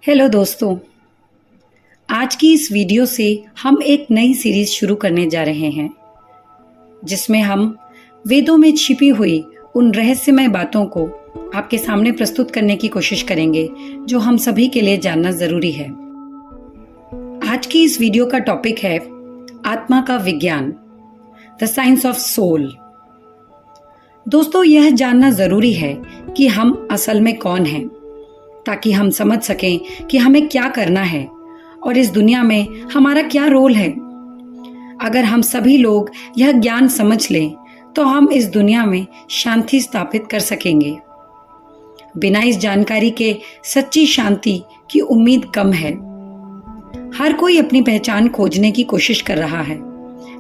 Hello दोस्तों। आज की इस वीडियो से हम एक नई सीरीज शुरू करने जा रहे हैं जिसमें हम वेदों में छिपी हुई उन रहस्यमय बातों को आपके सामने प्रस्तुत करने की कोशिश करेंगे जो हम सभी के लिए जानना जरूरी है। आज की इस वीडियो का टॉपिक है आत्मा का विज्ञान, द साइंस ऑफ सोल। दोस्तों, यह जानना जरूरी है कि हम असल में कौन हैं, ताकि हम समझ सकें कि हमें क्या करना है और इस दुनिया में हमारा क्या रोल है। अगर हम सभी लोग यह ज्ञान समझ लें तो हम इस दुनिया में शांति स्थापित कर सकेंगे। बिना इस जानकारी के सच्ची शांति की उम्मीद कम है। हर कोई अपनी पहचान खोजने की कोशिश कर रहा है,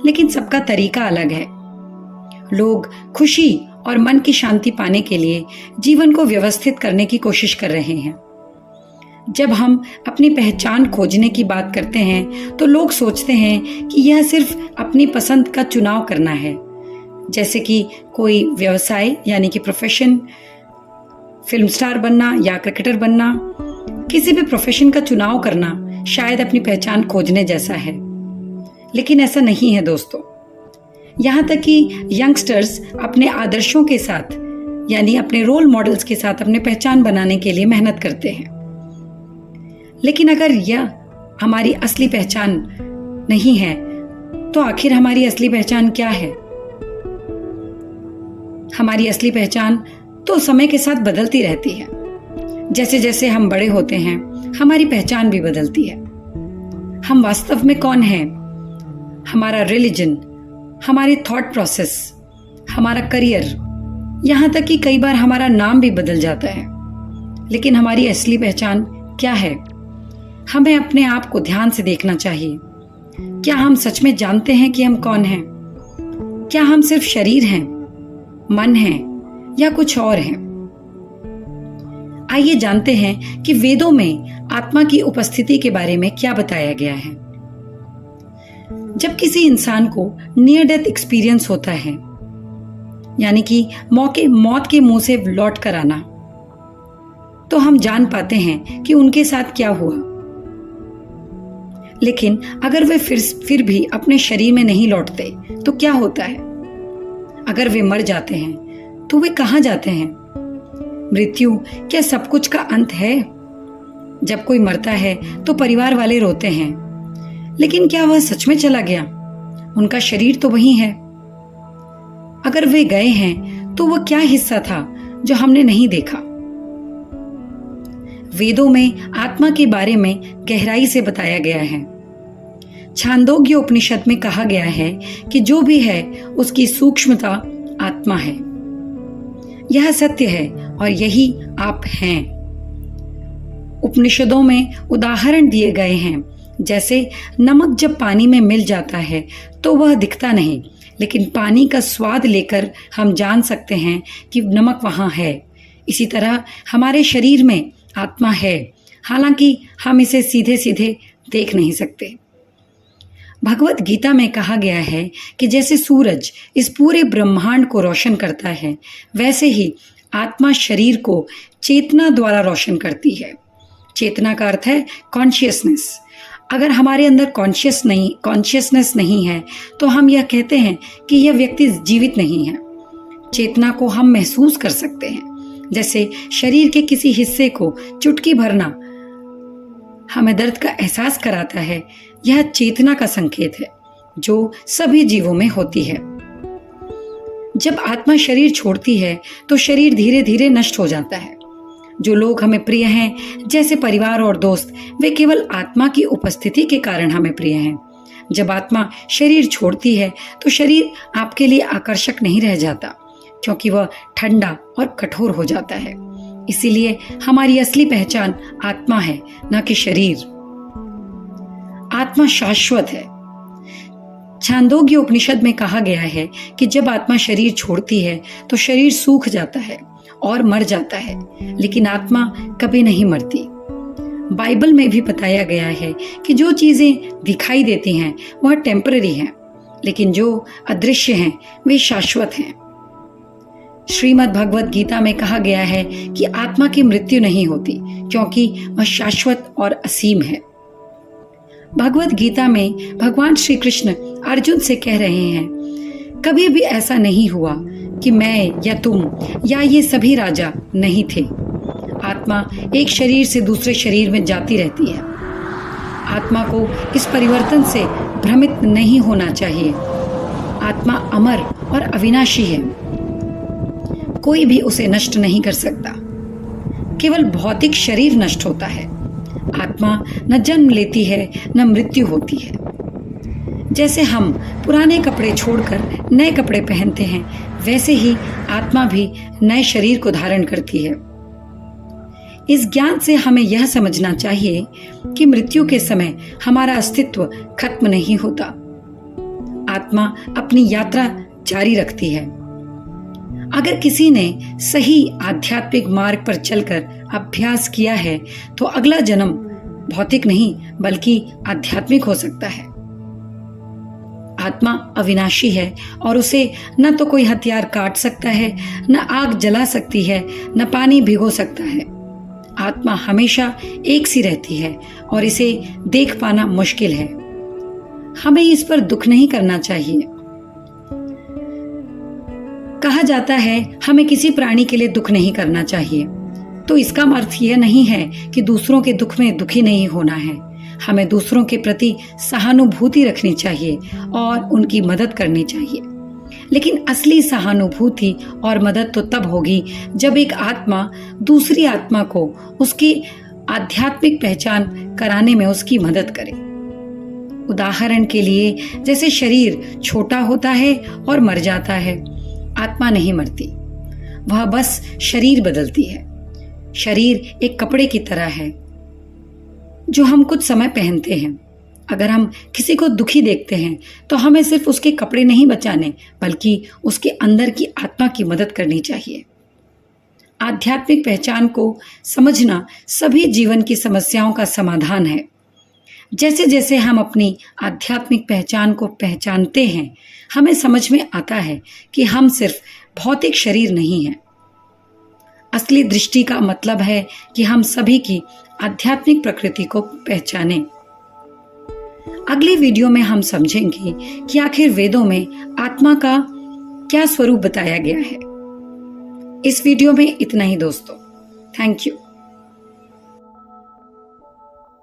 लेकिन सबका तरीका अलग है। लोग खुशी और मन की शांति पाने के लिए जीवन को व्यवस्थित करने की कोशिश कर रहे हैं। जब हम अपनी पहचान खोजने की बात करते हैं तो लोग सोचते हैं कि यह सिर्फ अपनी पसंद का चुनाव करना है, जैसे कि कोई व्यवसाय यानी कि प्रोफेशन, फिल्म स्टार बनना या क्रिकेटर बनना। किसी भी प्रोफेशन का चुनाव करना शायद अपनी पहचान खोजने जैसा है, लेकिन ऐसा नहीं है दोस्तों। यहाँ तक कि यंगस्टर्स अपने आदर्शों के साथ यानी अपने रोल मॉडल्स के साथ अपने पहचान बनाने के लिए मेहनत करते हैं। लेकिन अगर यह हमारी असली पहचान नहीं है तो आखिर हमारी असली पहचान क्या है? हमारी असली पहचान तो समय के साथ बदलती रहती है। जैसे जैसे हम बड़े होते हैं हमारी पहचान भी बदलती है। हम वास्तव में कौन हैं, हमारा रिलीजन, हमारी थॉट प्रोसेस, हमारा करियर, यहाँ तक कि कई बार हमारा नाम भी बदल जाता है। लेकिन हमारी असली पहचान क्या है? हमें अपने आप को ध्यान से देखना चाहिए। क्या हम सच में जानते हैं कि हम कौन हैं? क्या हम सिर्फ शरीर हैं, मन हैं या कुछ और हैं? आइए जानते हैं कि वेदों में आत्मा की उपस्थिति के बारे में क्या बताया गया है। जब किसी इंसान को नियर डेथ एक्सपीरियंस होता है, यानी कि मौत के मुंह से लौट कर आना, तो हम जान पाते हैं कि उनके साथ क्या हुआ। लेकिन अगर वे फिर भी अपने शरीर में नहीं लौटते तो क्या होता है? अगर वे मर जाते हैं तो वे कहाँ जाते हैं? मृत्यु क्या सब कुछ का अंत है? जब कोई मरता है तो परिवार वाले रोते हैं, लेकिन क्या वह सच में चला गया? उनका शरीर तो वही है। अगर वे गए हैं तो वह क्या हिस्सा था जो हमने नहीं देखा? वेदों में आत्मा के बारे में गहराई से बताया गया है। छांदोग्य उपनिषद में कहा गया है कि जो भी है उसकी सूक्ष्मता आत्मा है। यह सत्य है और यही आप हैं। उपनिषदों में उदाहरण दिए गए हैं, जैसे नमक जब पानी में मिल जाता है तो वह दिखता नहीं, लेकिन पानी का स्वाद लेकर हम जान सकते हैं कि नमक वहाँ है। इसी तरह हमारे शरीर में आत्मा है, हालांकि हम इसे सीधे सीधे देख नहीं सकते। भगवत गीता में कहा गया है कि जैसे सूरज इस पूरे ब्रह्मांड को रोशन करता है, वैसे ही आत्मा शरीर को चेतना द्वारा रोशन करती है। चेतना का अर्थ है कॉन्शियसनेस। अगर हमारे अंदर कॉन्शियसनेस नहीं है तो हम यह कहते हैं कि यह व्यक्ति जीवित नहीं है। चेतना को हम महसूस कर सकते हैं, जैसे शरीर के किसी हिस्से को चुटकी भरना हमें दर्द का एहसास कराता है। यह चेतना का संकेत है जो सभी जीवों में होती है। जब आत्मा शरीर छोड़ती है तो शरीर धीरे धीरे नष्ट हो जाता है। जो लोग हमें प्रिय हैं, जैसे परिवार और दोस्त, वे केवल आत्मा की उपस्थिति के कारण हमें प्रिय हैं। जब आत्मा शरीर छोड़ती है तो शरीर आपके लिए आकर्षक नहीं रह जाता, क्योंकि वह ठंडा और कठोर हो जाता है। इसीलिए हमारी असली पहचान आत्मा है, न कि शरीर। आत्मा शाश्वत है। छांदोग्य उपनिषद में कहा गया है कि जब आत्मा शरीर छोड़ती है तो शरीर सूख जाता है और मर जाता है, लेकिन आत्मा कभी नहीं मरती। बाइबल में भी बताया गया है कि जो चीजें दिखाई देती हैं वह टेम्पररी हैं, लेकिन जो अदृश्य हैं वे शाश्वत हैं। श्रीमद् भगवत गीता में कहा गया है कि आत्मा की मृत्यु नहीं होती क्योंकि वह शाश्वत और असीम है। भगवत गीता में भगवान श्री कृष्ण अर्जुन से कह रहे हैं, कभी भी ऐसा नहीं हुआ कि मैं या तुम या ये सभी राजा नहीं थे। आत्मा एक शरीर से दूसरे शरीर में जाती रहती है। आत्मा को इस परिवर्तन से भ्रमित नहीं होना चाहिए। आत्मा अमर और अविनाशी है, कोई भी उसे नष्ट नहीं कर सकता। केवल भौतिक शरीर नष्ट होता है। आत्मा न जन्म लेती है न मृत्यु होती है। जैसे हम पुराने कपड़े छोड़कर नए कपड़े पहनते हैं, वैसे ही आत्मा भी नए शरीर को धारण करती है। इस ज्ञान से हमें यह समझना चाहिए कि मृत्यु के समय हमारा अस्तित्व खत्म नहीं होता। आत्मा अपनी यात्रा जारी रखती है। अगर किसी ने सही आध्यात्मिक मार्ग पर चलकर अभ्यास किया है तो अगला जन्म भौतिक नहीं बल्कि आध्यात्मिक हो सकता है। आत्मा अविनाशी है और उसे न तो कोई हथियार काट सकता है, न आग जला सकती है, न पानी भिगो सकता है। आत्मा हमेशा एक सी रहती है और इसे देख पाना मुश्किल है। हमें इस पर दुख नहीं करना चाहिए। कहा जाता है हमें किसी प्राणी के लिए दुख नहीं करना चाहिए, तो इसका अर्थ यह नहीं है कि दूसरों के दुख में दुखी नहीं होना है। हमें दूसरों के प्रति सहानुभूति रखनी चाहिए और उनकी मदद करनी चाहिए। लेकिन असली सहानुभूति और मदद तो तब होगी जब एक आत्मा दूसरी आत्मा को उसकी आध्यात्मिक पहचान कराने में उसकी मदद करे। उदाहरण के लिए, जैसे शरीर छोटा होता है और मर जाता है, आत्मा नहीं मरती, वह बस शरीर बदलती है। शरीर एक कपड़े की तरह है जो हम कुछ समय पहनते हैं। अगर हम किसी को दुखी देखते हैं तो हमें सिर्फ उसके कपड़े नहीं बचाने बल्कि उसके अंदर की आत्मा की मदद करनी चाहिए। आध्यात्मिक पहचान को समझना सभी जीवन की समस्याओं का समाधान है। जैसे जैसे हम अपनी आध्यात्मिक पहचान को पहचानते हैं, हमें समझ में आता है कि हम सिर्फ भौतिक शरीर नहीं हैं। असली दृष्टि का मतलब है कि हम सभी की आध्यात्मिक प्रकृति को पहचानें। अगली वीडियो में हम समझेंगे कि आखिर वेदों में आत्मा का क्या स्वरूप बताया गया है। इस वीडियो में इतना ही दोस्तों। Thank you.